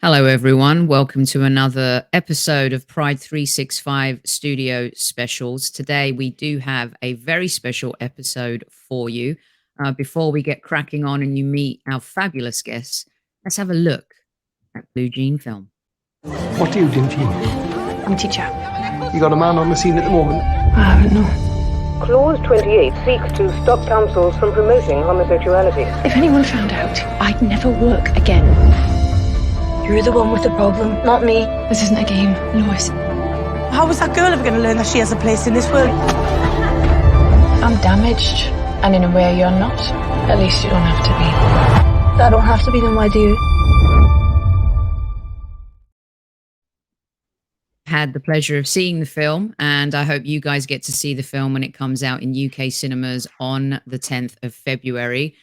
Hello, everyone. Welcome to another episode of Pride365 Studio Specials. Today, we do have a very special episode for you. Before we get cracking on and you meet our fabulous guests, let's have a look at Blue Jean film. What do you do, Jean? I'm a teacher. You got a man on the scene at the moment? I haven't, no. Clause 28 seeks to stop councils from promoting homosexuality. If anyone found out, I'd never work again. You're the one with the problem, not me. This isn't a game, Lois. How is that girl ever going to learn that she has a place in this world? I'm damaged, and in a way you're not. At least you don't have to be. I don't have to be, then why do you? Had the pleasure of seeing the film, and I hope you guys get to see the film when it comes out in UK cinemas on the 10th of February.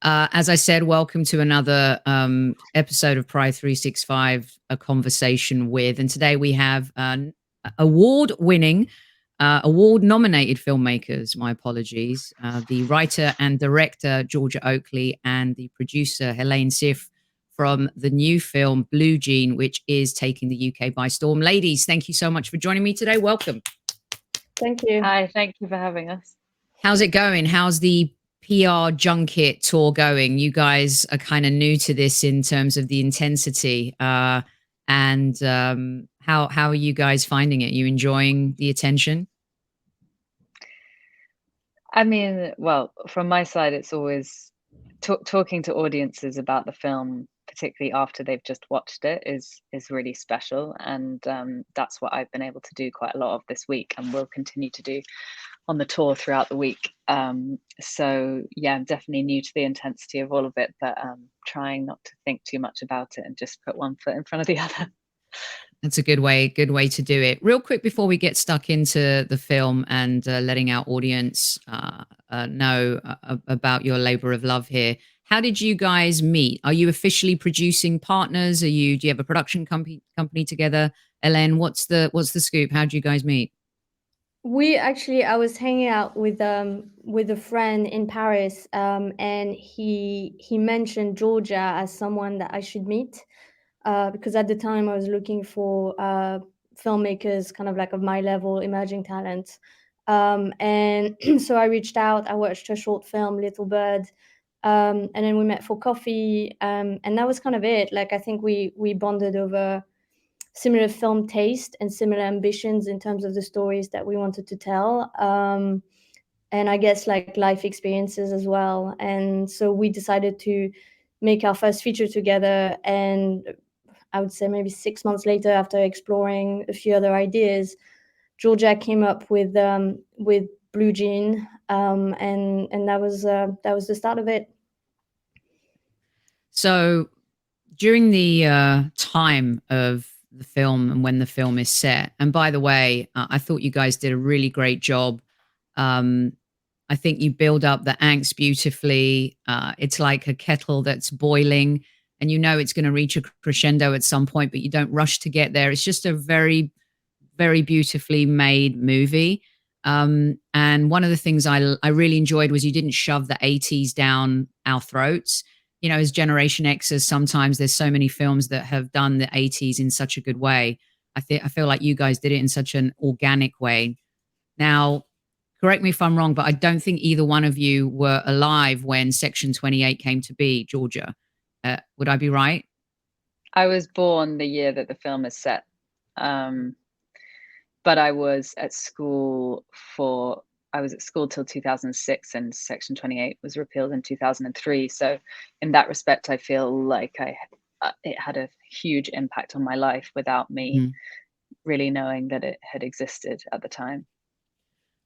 As I said, welcome to another episode of Pride365, A Conversation With. And today we have award-winning, award-nominated filmmakers, my apologies, the writer and director, Georgia Oakley, and the producer, Hélène Sifre, from the new film, Blue Jean, which is taking the UK by storm. Ladies, thank you so much for joining me today. Welcome. Thank you. Hi, thank you for having us. How's it going? How's the PR junket tour going? You guys are kind of new to this in terms of the intensity. How are you guys finding it? You enjoying the attention? I mean, well, from my side, it's always talking to audiences about the film, particularly after they've just watched it, is really special. And that's what I've been able to do quite a lot of this week and will continue to do on the tour throughout the week. So yeah, I'm definitely new to the intensity of all of it, but trying not to think too much about it and just put one foot in front of the other. That's a good way to do it. Real quick before we get stuck into the film and letting our audience know about your labor of love here. How did you guys meet? Are you officially producing partners? Do you have a production company together? Hélène, what's the scoop? How did you guys meet? I was hanging out with a friend in Paris, and he mentioned Georgia as someone that I should meet, because at the time I was looking for filmmakers kind of like of my level, emerging talent. And so I reached out, I watched her short film, Little Bird, and then we met for coffee, and that was kind of it. Like, I think we bonded over similar film taste and similar ambitions in terms of the stories that we wanted to tell. And I guess like life experiences as well. And so we decided to make our first feature together. And I would say maybe 6 months later, after exploring a few other ideas, Georgia came up with Blue Jean, and that was the start of it. So during the time of the film and when the film is set, and by the way, I thought you guys did a really great job. I think you build up the angst beautifully. It's like a kettle that's boiling and you know it's going to reach a crescendo at some point, but you don't rush to get there. It's just a very, very beautifully made movie. And one of the things I really enjoyed was you didn't shove the 80s down our throats. You know, as Generation Xers, sometimes there's so many films that have done the 80s in such a good way. I feel like you guys did it in such an organic way. Now, correct me if I'm wrong, but I don't think either one of you were alive when Section 28 came to be, Georgia. Would I be right? I was born the year that the film is set. But I was at school till 2006, and Section 28 was repealed in 2003. So in that respect, I feel like it had a huge impact on my life without me really knowing that it had existed at the time.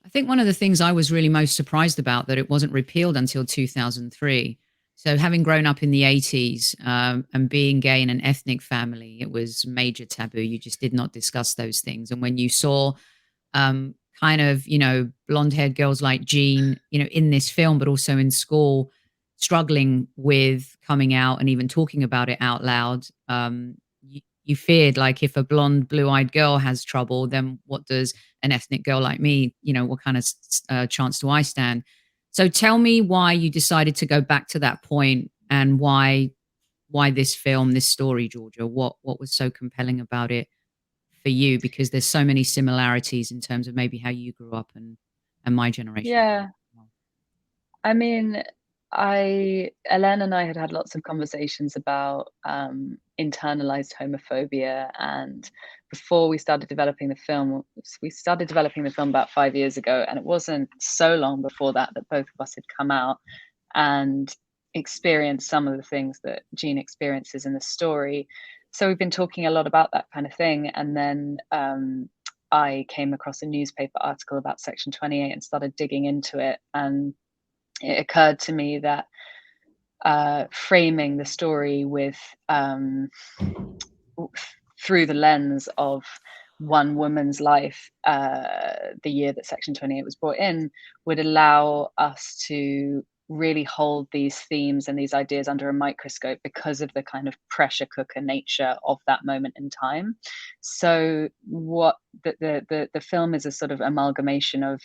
I think one of the things I was really most surprised about, that it wasn't repealed until 2003. So having grown up in the 80s and being gay in an ethnic family, it was major taboo. You just did not discuss those things. And when you saw kind of, you know, blonde-haired girls like Jean, you know, in this film, but also in school, struggling with coming out and even talking about it out loud, you feared, like, if a blonde, blue-eyed girl has trouble, then what does an ethnic girl like me, you know, what kind of chance do I stand? So tell me why you decided to go back to that point and why why this film, this story, Georgia? What was so compelling about it for you? Because there's so many similarities in terms of maybe how you grew up and my generation grew Yeah. up as well. I mean, Hélène and I had lots of conversations about internalized homophobia, and before we started developing the film, we started developing the film about 5 years ago, and it wasn't so long before that both of us had come out and experienced some of the things that Jean experiences in the story. So we've been talking a lot about that kind of thing, and then I came across a newspaper article about Section 28 and started digging into it, and it occurred to me that framing the story with through the lens of one woman's life, the year that Section 28 was brought in, would allow us to really hold these themes and these ideas under a microscope because of the kind of pressure cooker nature of that moment in time. So what the film is a sort of amalgamation of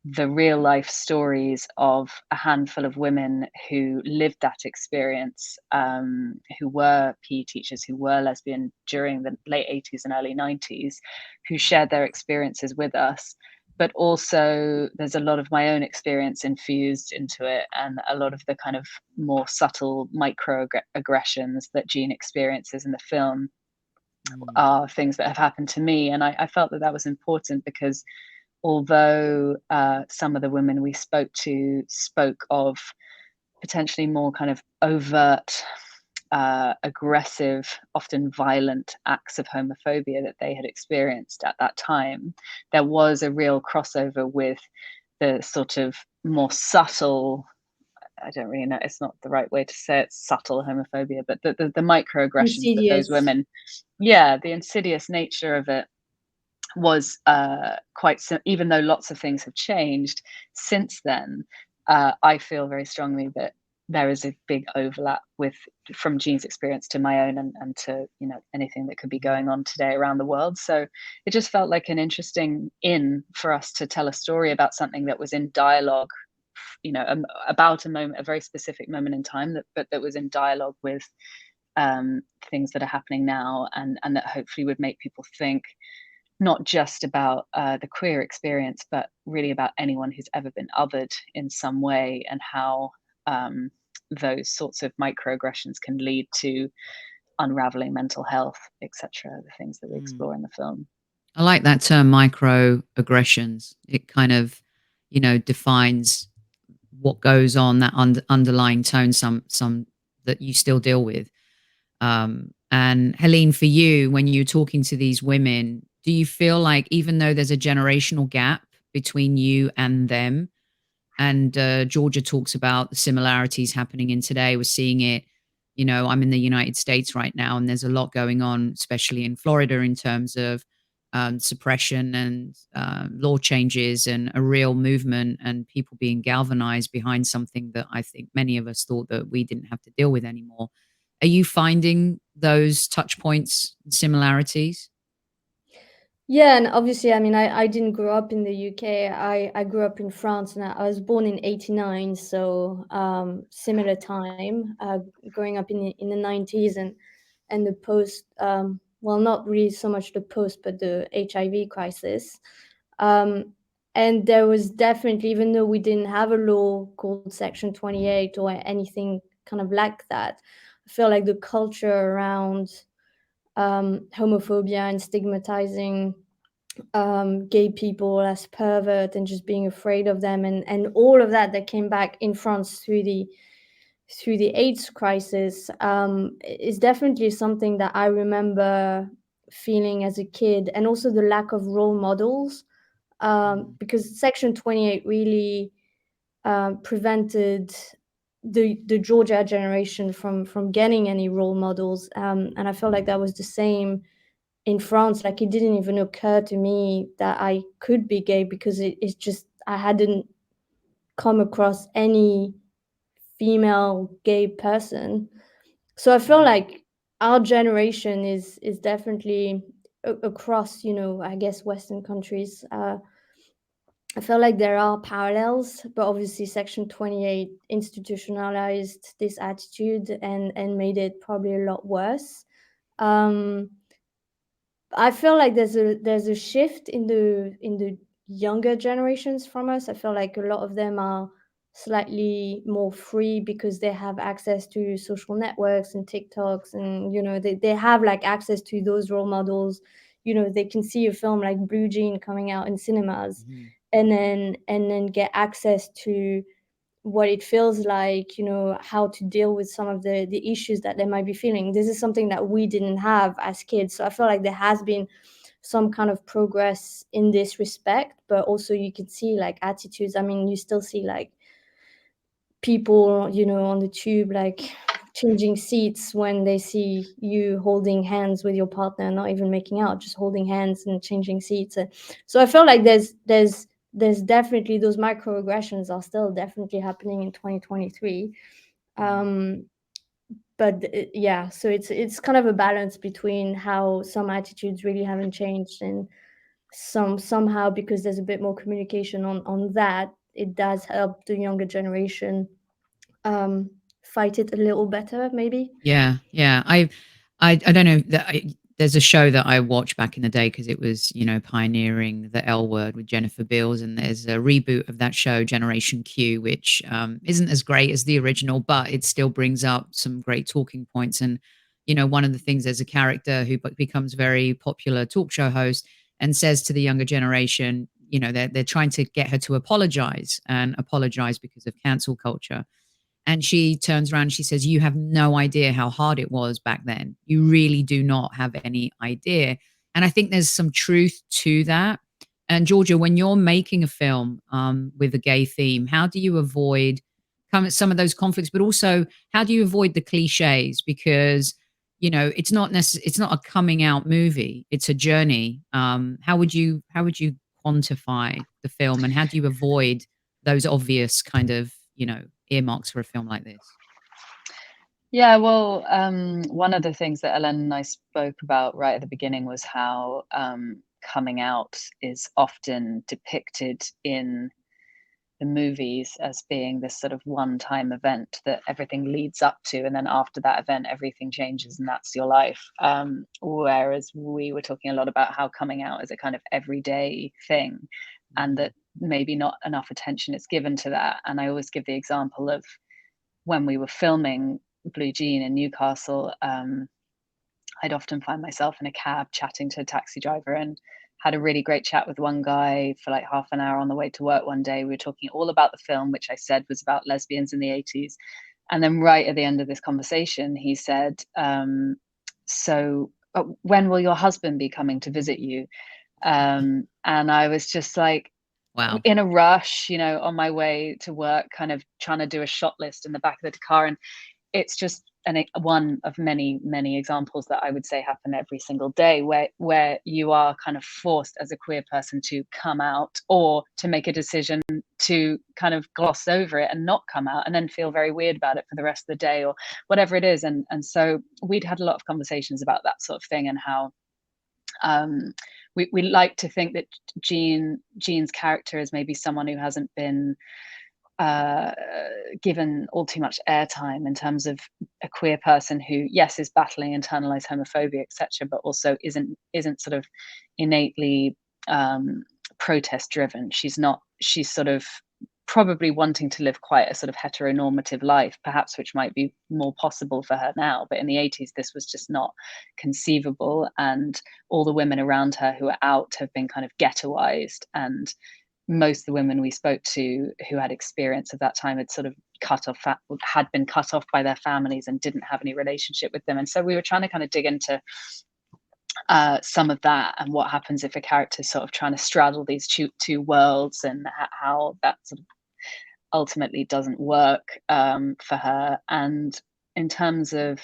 the real life stories of a handful of women who lived that experience, who were PE teachers, who were lesbian during the late 80s and early 90s, who shared their experiences with us. But also, there's a lot of my own experience infused into it, and a lot of the kind of more subtle microaggressions that Jean experiences in the film are things that have happened to me. And I felt that was important because although some of the women we spoke to spoke of potentially more kind of overt, aggressive, often violent acts of homophobia that they had experienced at that time, there was a real crossover with the sort of more subtle, I don't really know, it's not the right way to say it, subtle homophobia, but the microaggressions that those Insidious. women, yeah, the insidious nature of it was quite, even though lots of things have changed since then, I feel very strongly that there is a big overlap with from Jean's experience to my own, and to, you know, anything that could be going on today around the world. So it just felt like an interesting for us to tell a story about something that was in dialogue, you know, about a moment, a very specific moment in time, but that was in dialogue with things that are happening now, and that hopefully would make people think not just about the queer experience, but really about anyone who's ever been othered in some way, and how those sorts of microaggressions can lead to unraveling mental health, etc. The things that we explore in the film. I like that term, microaggressions. It kind of, you know, defines what goes on, that underlying tone, some that you still deal with. And Helene, for you, when you're talking to these women, do you feel like even though there's a generational gap between you and them, and Georgia talks about the similarities happening in today, we're seeing it, you know, I'm in the United States right now, and there's a lot going on, especially in Florida, in terms of suppression and law changes, and a real movement, and people being galvanized behind something that I think many of us thought that we didn't have to deal with anymore. Are you finding those touch points, similarities? Yeah, and obviously, I mean, I didn't grow up in the UK. I grew up in France, and I was born in '89, so similar time, growing up in the '90s, and the post, well, not really so much the post, but the HIV crisis. Um, and there was definitely, even though we didn't have a law called Section 28 or anything kind of like that, I feel like the culture around homophobia and stigmatizing gay people as pervert and just being afraid of them, and all of that came back in France through the AIDS crisis, is definitely something that I remember feeling as a kid, and also the lack of role models, because Section 28 really prevented the Georgia generation from getting any role models, and I felt like that was the same in France. Like, it didn't even occur to me that I could be gay, because it's just, I hadn't come across any female gay person. So I feel like our generation is definitely across, you know, I guess Western countries, I feel like there are parallels, but obviously Section 28 institutionalized this attitude and made it probably a lot worse. I feel like there's a shift in the younger generations from us. I feel like a lot of them are slightly more free because they have access to social networks and TikToks, and they have like access to those role models. They can see a film like Blue Jean coming out in cinemas, and then get access to what it feels like, how to deal with some of the issues that they might be feeling. This is something that we didn't have as kids. So I feel like there has been some kind of progress in this respect, but also you can see like attitudes. I mean, you still see like people, on the tube, like changing seats when they see you holding hands with your partner, not even making out, just holding hands and changing seats. So I feel like there's definitely those microaggressions are still definitely happening in 2023. But yeah, so it's kind of a balance between how some attitudes really haven't changed, and somehow, because there's a bit more communication on that, it does help the younger generation fight it a little better, maybe. Yeah, yeah. I don't know that there's a show that I watched back in the day because it was, pioneering the L word with Jennifer Beals, and there's a reboot of that show, Generation Q, which isn't as great as the original, but it still brings up some great talking points. And one of the things, there's a character who becomes very popular talk show host and says to the younger generation, they're trying to get her to apologize because of cancel culture. And she turns around and she says, "You have no idea how hard it was back then. You really do not have any idea." And I think there's some truth to that. And Georgia, when you're making a film with a gay theme, how do you avoid some of those conflicts, but also how do you avoid the cliches? Because it's not a coming out movie; it's a journey. How would you quantify the film, and how do you avoid those obvious kind of earmarks for a film like this? Yeah, well, one of the things that Ellen and I spoke about right at the beginning was how coming out is often depicted in the movies as being this sort of one-time event that everything leads up to, and then after that event, everything changes, and that's your life. Whereas we were talking a lot about how coming out is a kind of everyday thing, and that maybe not enough attention is given to that. And I always give the example of when we were filming Blue Jean in Newcastle, I'd often find myself in a cab chatting to a taxi driver, and had a really great chat with one guy for like half an hour on the way to work one day. We were talking all about the film, which I said was about lesbians in the 80s. And then right at the end of this conversation, he said, so when will your husband be coming to visit you? And I was just like, Wow. in a rush, on my way to work, kind of trying to do a shot list in the back of the car. And it's just one of many, many examples that I would say happen every single day, where you are kind of forced as a queer person to come out, or to make a decision to kind of gloss over it and not come out, and then feel very weird about it for the rest of the day, or whatever it is. And so we'd had a lot of conversations about that sort of thing, and how we like to think that Jean's character is maybe someone who hasn't been given all too much airtime, in terms of a queer person who, yes, is battling internalized homophobia, etc., but also isn't sort of innately protest driven. She's sort of probably wanting to live quite a sort of heteronormative life, perhaps, which might be more possible for her now. But in the 80s, this was just not conceivable. And all the women around her who are out have been kind of ghettoized. And most of the women we spoke to who had experience of that time had sort of had been cut off by their families and didn't have any relationship with them. And so we were trying to kind of dig into some of that, and what happens if a character is sort of trying to straddle these two worlds, and how that sort of ultimately doesn't work for her. And in terms of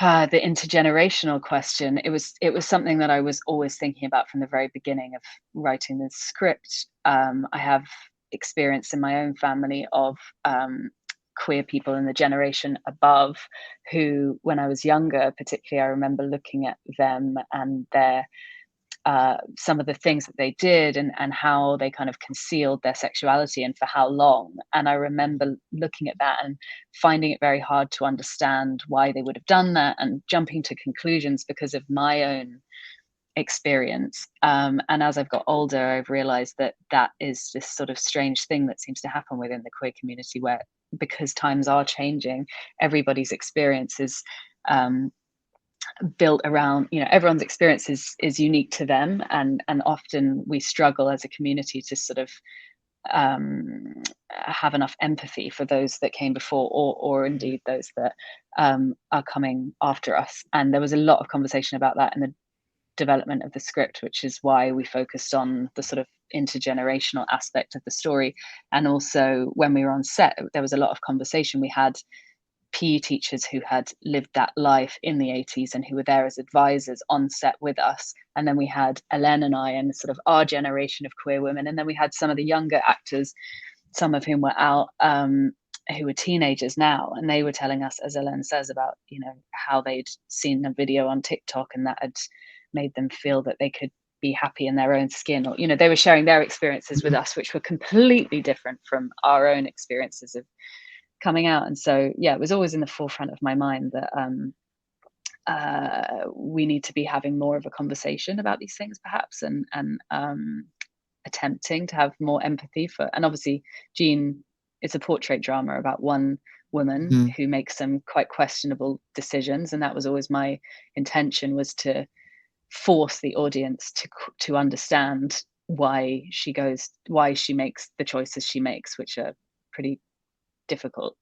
the intergenerational question, it was something that I was always thinking about from the very beginning of writing this script. I have experience in my own family of queer people in the generation above, who, when I was younger, particularly, I remember looking at them and their some of the things that they did and how they kind of concealed their sexuality and for how long. And I remember looking at that and finding it very hard to understand why they would have done that and jumping to conclusions because of my own experience. And as I've got older, I've realized that that is this sort of strange thing that seems to happen within the queer community where, because times are changing, everybody's experience is built around, everyone's experience is unique to them, and often we struggle as a community to sort of have enough empathy for those that came before, or indeed those that are coming after us. And there was a lot of conversation about that in the development of the script, which is why we focused on the sort of intergenerational aspect of the story. And also when we were on set, there was a lot of conversation. We had PE teachers who had lived that life in the 80s and who were there as advisors on set with us. And then we had Hélène and I and sort of our generation of queer women. And then we had some of the younger actors, some of whom were out, who were teenagers now. And they were telling us, as Hélène says, about, how they'd seen a video on TikTok and that had made them feel that they could be happy in their own skin. Or, they were sharing their experiences with us, which were completely different from our own experiences of coming out. And so, yeah, it was always in the forefront of my mind that we need to be having more of a conversation about these things, perhaps, and attempting to have more empathy for. And obviously, Jean, it's a portrait drama about one woman who makes some quite questionable decisions, and that was always my intention, was to force the audience to understand why she makes the choices she makes, which are pretty difficult.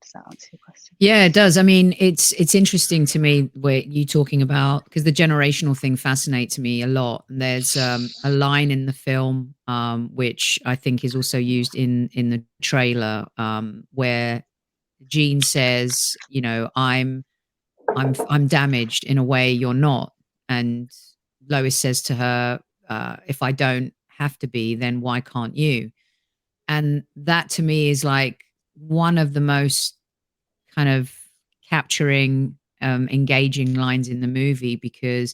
Does that answer your question? Yeah, it does. I mean, it's interesting to me where you talking about, because the generational thing fascinates me a lot. And there's a line in the film which I think is also used in the trailer, where Jean says, I'm damaged in a way you're not. And Lois says to her, if I don't have to be, then why can't you? And that to me is like one of the most kind of capturing, engaging lines in the movie, because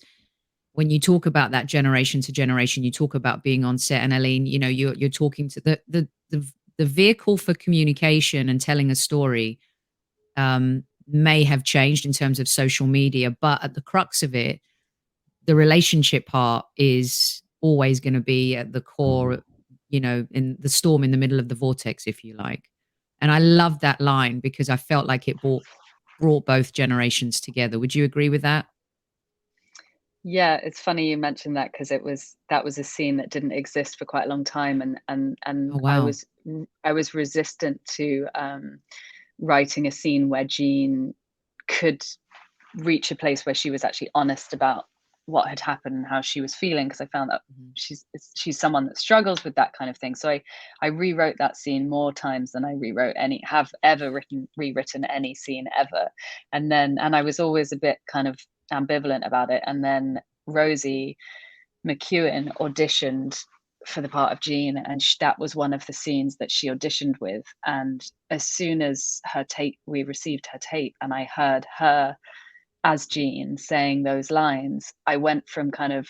when you talk about that generation to generation, you talk about being on set, and Aline, you're talking to the vehicle for communication and telling a story may have changed in terms of social media, but at the crux of it, the relationship part is always going to be at the core, in the storm in the middle of the vortex, if you like. And I love that line because I felt like it brought both generations together. Would you agree with that? Yeah, it's funny you mentioned that, because that was a scene that didn't exist for quite a long time, and Oh, wow. I was resistant to writing a scene where Jean could reach a place where she was actually honest about what had happened and how she was feeling, because I found that she's someone that struggles with that kind of thing. So I rewrote that scene more times than I have ever rewritten any scene ever. And I was always a bit kind of ambivalent about it. And then Rosie McCune auditioned for the part of Jean, and that was one of the scenes that she auditioned with. And as soon as we received her tape and I heard her as Jean saying those lines, I went from kind of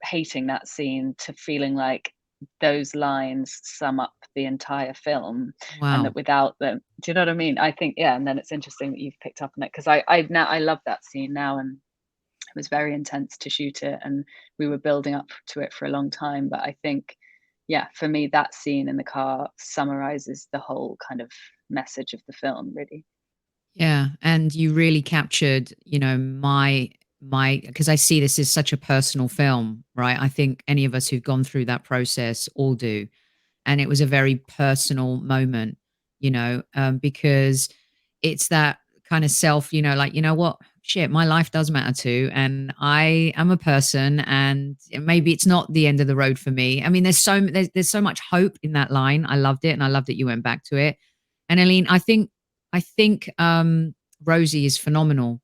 hating that scene to feeling like those lines sum up the entire film. Wow. And that without them, do you know what I mean? I think, yeah. And then it's interesting that you've picked up on it, because I love that scene now, and it was very intense to shoot it, and we were building up to it for a long time. But I think, yeah, for me, that scene in the car summarizes the whole kind of message of the film, really. Yeah, and you really captured, my because I see this as such a personal film, right? I think any of us who've gone through that process all do. And it was a very personal moment, because it's that kind of self, like, what? Shit, my life does matter too. And I am a person, and maybe it's not the end of the road for me. I mean, there's so much hope in that line. I loved it. And I love that you went back to it. And Aline, I think Rosie is phenomenal.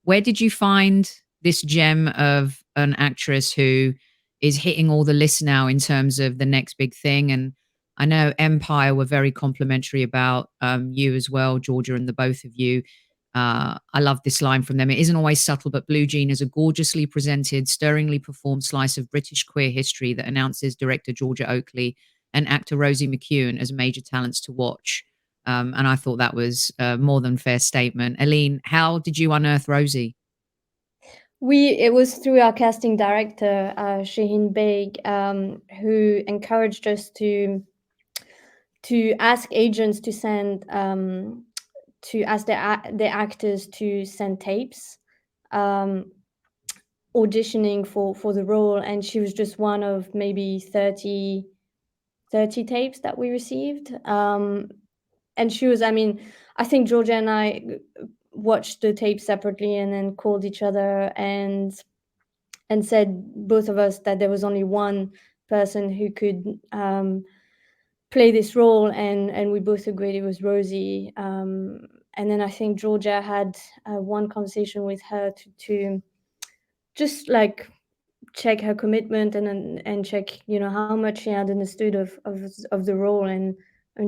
Where did you find this gem of an actress who is hitting all the lists now in terms of the next big thing? And I know Empire were very complimentary about you as well, Georgia, and the both of you. I love this line from them. It isn't always subtle, but Blue Jean is a gorgeously presented, stirringly performed slice of British queer history that announces director Georgia Oakley and actor Rosie McCune as major talents to watch. And I thought that was a more than fair statement. Hélène, how did you unearth Rosie? It was through our casting director, Shaheen Baig, who encouraged us to ask agents to send to ask the actors to send tapes, auditioning for the role, and she was just one of maybe 30 tapes that we received. And she was, I mean, I think Georgia and I watched the tape separately and then called each other and said, both of us, that there was only one person who could play this role, and we both agreed it was Rosie. And then I think Georgia had one conversation with her to just like check her commitment and check, you know, how much she had understood of the role. And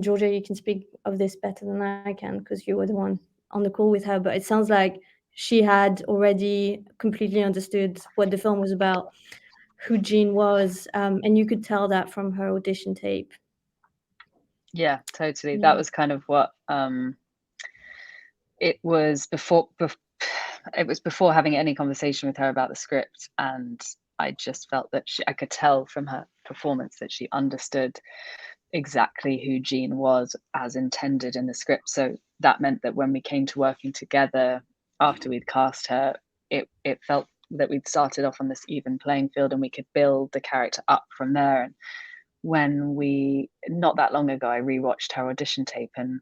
Georgia, you can speak of this better than I can because you were the one on the call with her, but it sounds like she had already completely understood what the film was about, who Jean was, and you could tell that from her audition tape. Yeah, totally. Yeah. That was kind of what it was before having any conversation with her about the script, and I just felt that I could tell from her performance that she understood exactly who Jean was as intended in the script. So that meant that when we came to working together after we'd cast her, it felt that we'd started off on this even playing field and we could build the character up from there. And when not that long ago, I rewatched her audition tape, and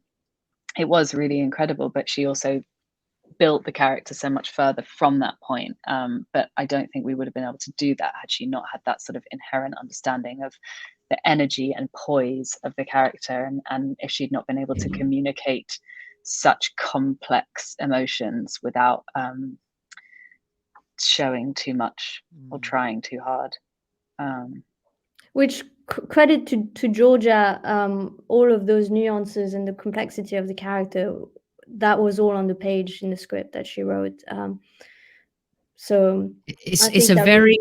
it was really incredible, but she also built the character so much further from that point. But I don't think we would have been able to do that had she not had that sort of inherent understanding of the energy and poise of the character, and if she'd not been able to communicate such complex emotions without showing too much or trying too hard. Which credit to Georgia, all of those nuances and the complexity of the character, that was all on the page in the script that she wrote. So It's a very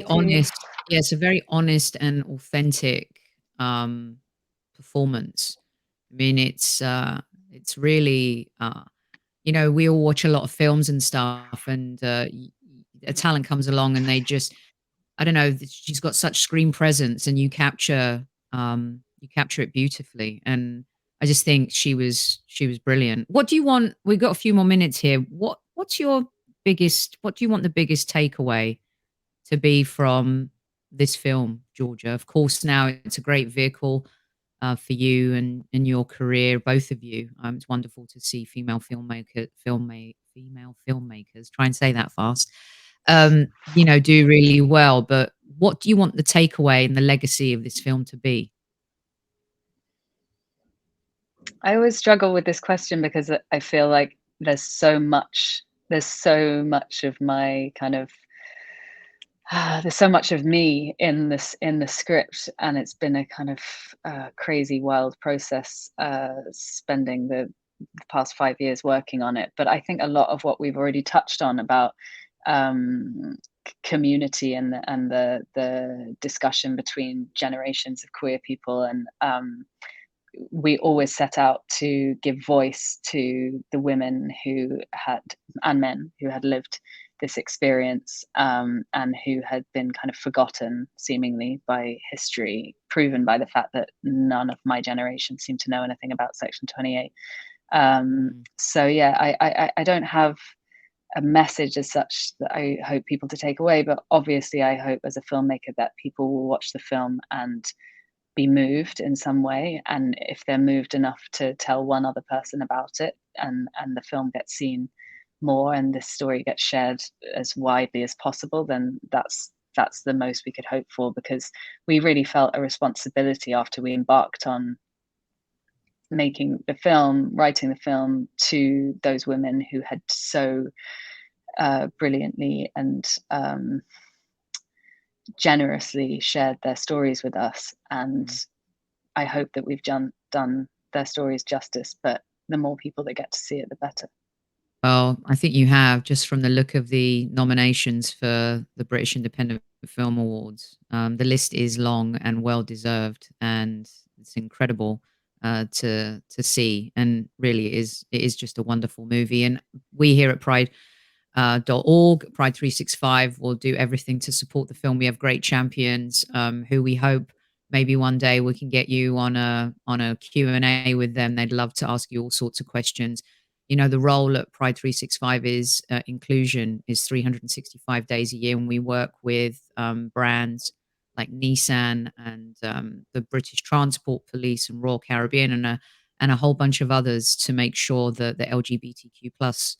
honest, yeah, it's a very honest and authentic performance. I mean, it's really you know, we all watch a lot of films and stuff, and a talent comes along and they just, I don't know, she's got such screen presence, and you capture it beautifully. And I just think she was brilliant. What do you want? We've got a few more minutes here. What do you want the biggest takeaway to be from this film, Georgia? Of course, now it's a great vehicle for you and your career, both of you. It's wonderful to see female filmmakers. Try and say that fast. You know, do really well. But what do you want the takeaway and the legacy of this film to be? I always struggle with this question because I feel like there's so much of my kind of there's so much of me in the script, and it's been a kind of crazy wild process spending the past 5 years working on it. But I think a lot of what we've already touched on about community and the discussion between generations of queer people, and we always set out to give voice to the women and men who had lived this experience, and who had been kind of forgotten seemingly by history, proven by the fact that none of my generation seemed to know anything about Section 28. So yeah, I don't have a message as such that I hope people to take away, but obviously I hope as a filmmaker that people will watch the film and be moved in some way, and if they're moved enough to tell one other person about it, and the film gets seen more and this story gets shared as widely as possible, then that's the most we could hope for, because we really felt a responsibility after we embarked on writing the film, to those women who had so brilliantly and generously shared their stories with us. And I hope that we've done their stories justice, but the more people that get to see it, the better. Well, I think you have, just from the look of the nominations for the British Independent Film Awards. The list is long and well deserved, and it's incredible to see. And really, it is just a wonderful movie. And we here at Pride .org, Pride365 will do everything to support the film. We have great champions who we hope maybe one day we can get you on a Q&A with them. They'd love to ask you all sorts of questions. You know, the role at Pride 365 is inclusion is 365 days a year, and we work with brands like Nissan and the British Transport Police and Royal Caribbean and a whole bunch of others to make sure that the LGBTQ plus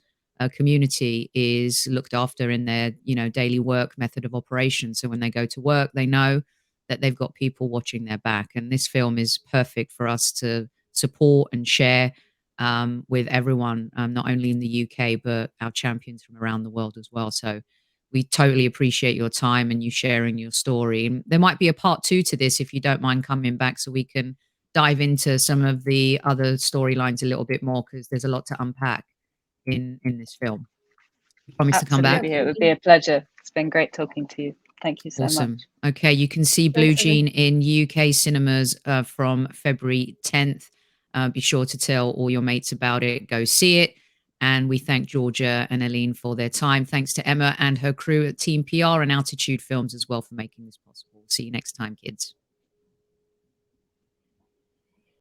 community is looked after in their, you know, daily work method of operation. So when they go to work, they know that they've got people watching their back. And this film is perfect for us to support and share with everyone, not only in the UK, but our champions from around the world as well. So we totally appreciate your time and you sharing your story. And there might be a part two to this if you don't mind coming back so we can dive into some of the other storylines a little bit more because there's a lot to unpack in this film. You promise to come back? Absolutely, it would be a pleasure. It's been great talking to you. Thank you so Awesome. much. Okay, you can see Blue Jean in UK cinemas from February 10th. Be sure to tell all your mates about it. Go see it. And we thank Georgia and Aline for their time. Thanks to Emma and her crew at Team PR and Altitude Films as well for making this possible. See you next time, kids.